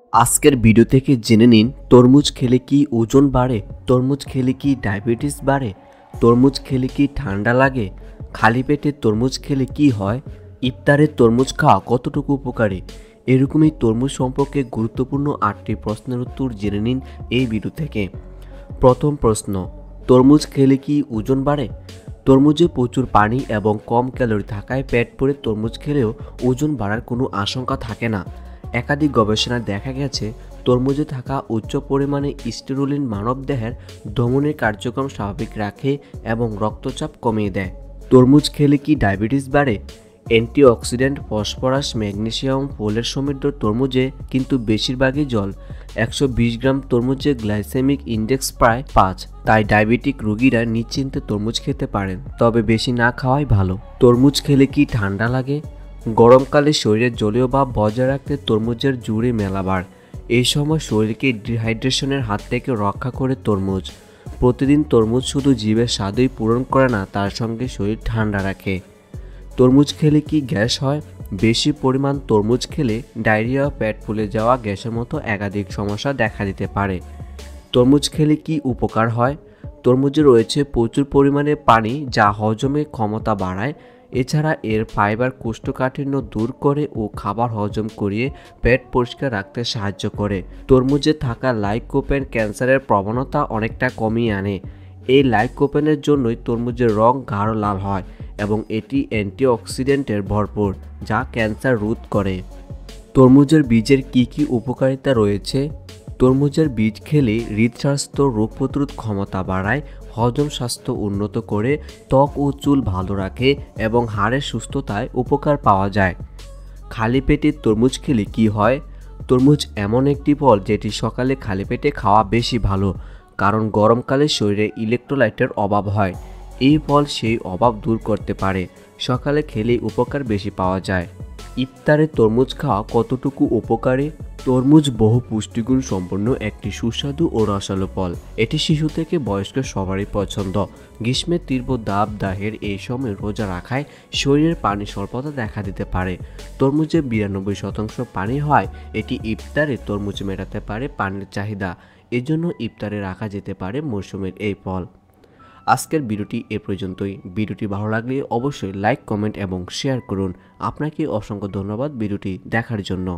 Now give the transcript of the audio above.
আজকের ভিডিও থেকে জেনে নিন তরমুজ খেলে কি ওজন বাড়ে, তরমুজ খেলে কি ডায়াবেটিস বাড়ে, তরমুজ খেলে কি ঠান্ডা লাগে, খালি পেটে তরমুজ খেলে কি হয়, ইফতারে তরমুজ খাওয়া কতটুকু উপকারী। এরকমই তরমুজ সম্পর্কে গুরুত্বপূর্ণ 8টি প্রশ্নের উত্তর জেনে নিন এই ভিডিও থেকে। প্রথম প্রশ্ন, তরমুজ খেলে কি ওজন বাড়ে? তরমুজে প্রচুর পানি এবং কম ক্যালোরি থাকায় পেট ভরে তরমুজ খেলেও ওজন বাড়ার কোনো আশঙ্কা থাকে না। একাধিক গবেষণায় দেখা গেছে তরমুজে থাকা উচ্চ পরিমাণে স্টেরোলিন মানবদেহের ধমনের কার্যক্রম স্বাভাবিক রাখে এবং রক্তচাপ কমিয়ে দেয়। তরমুজ খেলে কি ডায়াবেটিস বাড়ে? অ্যান্টিঅক্সিডেন্ট, ফসফরাস, ম্যাগনেসিয়াম, ফোলেট সমৃদ্ধ তরমুজে কিন্তু বেশিরভাগই জল। 120 গ্রাম তরমুজে গ্লাইসেমিক ইন্ডেক্স প্রায় 5, তাই ডায়াবেটিক রোগীরা নিশ্চিন্তে তরমুজ খেতে পারেন, তবে বেশি না খাওয়াই ভালো। তরমুজ খেলে কি ঠান্ডা লাগে? গরমকালে শরীরের জলীয় ভাব বজায় রাখতে তরমুজের জুড়ে মেলাবার। এই সময় শরীরকে ডিহাইড্রেশনের হাত থেকে রক্ষা করে তরমুজ। প্রতিদিন তরমুজ শুধু জিভের স্বাদই পূরণ করে না, তার সঙ্গে শরীর ঠান্ডা রাখে। তরমুজ খেলে কি গ্যাস হয়? বেশি পরিমাণ তরমুজ খেলে ডায়রিয়া, পেট ফুলে যাওয়া, গ্যাসের মতো একাধিক সমস্যা দেখা দিতে পারে। তরমুজ খেলে কি উপকার হয়? তরমুজে রয়েছে প্রচুর পরিমাণে পানি, যা হজমের ক্ষমতা বাড়ায়। এছাড়া এর ফাইবার কোষ্ঠকাঠিন্য দূর করে ও খাবার হজম করিয়ে পেট পরিষ্কার রাখতে সাহায্য করে। তরমুজে থাকা লাইকোপেন ক্যান্সারের প্রবণতা অনেকটা কমিয়ে আনে। এই লাইকোপেনের জন্যই তরমুজের রং গাঢ় লাল হয় এবং এটি অ্যান্টিঅক্সিডেন্টের ভরপুর, যা ক্যান্সার রোধ করে। তরমুজের বীজের কি কি উপকারিতা রয়েছে? তরমুজের বীজ খেলে হৃদস্বাস্থ্য, রোগ প্রতিরোধ ক্ষমতা বাড়ায়, হজম স্বাস্থ্য উন্নত করে, ত্বক ও চুল ভালো রাখে এবং হাড়ের সুস্থতায় উপকার পাওয়া যায়। খালি পেটে তরমুজ খেলে কি হয়? তরমুজ এমন একটি ফল যেটি সকালে খালি পেটে খাওয়া বেশি ভালো, কারণ গরমকালে শরীরে ইলেকট্রোলাইটের অভাব হয়। এই ফল সেই অভাব দূর করতে পারে। সকালে খেলে উপকার বেশি পাওয়া যায়। ইফতারে তরমুজ খাওয়া কতটুকু উপকারী? তরমুজ বহু পুষ্টিগুণ সম্পন্ন একটি সুস্বাদু ও রসালো ফল। এটি শিশু থেকে বয়স্ক সবারই পছন্দ। গ্রীষ্মের তীব্র দাবদাহের এই সময় রোজা রাখায় শরীরের পানি স্বল্পতা দেখা দিতে পারে। তরমুজে 92% পানি হয়। এটি ইফতারে তরমুজ মেটাতে পারে পানির চাহিদা। এজন্য ইফতারে রাখা যেতে পারে মৌসুমের এই ফল। আজকের ভিডিওটি এ পর্যন্তই। ভিডিওটি ভালো লাগলে অবশ্যই লাইক, কমেন্ট এবং শেয়ার করুন। আপনাকে অসংখ্য ধন্যবাদ ভিডিওটি দেখার জন্য।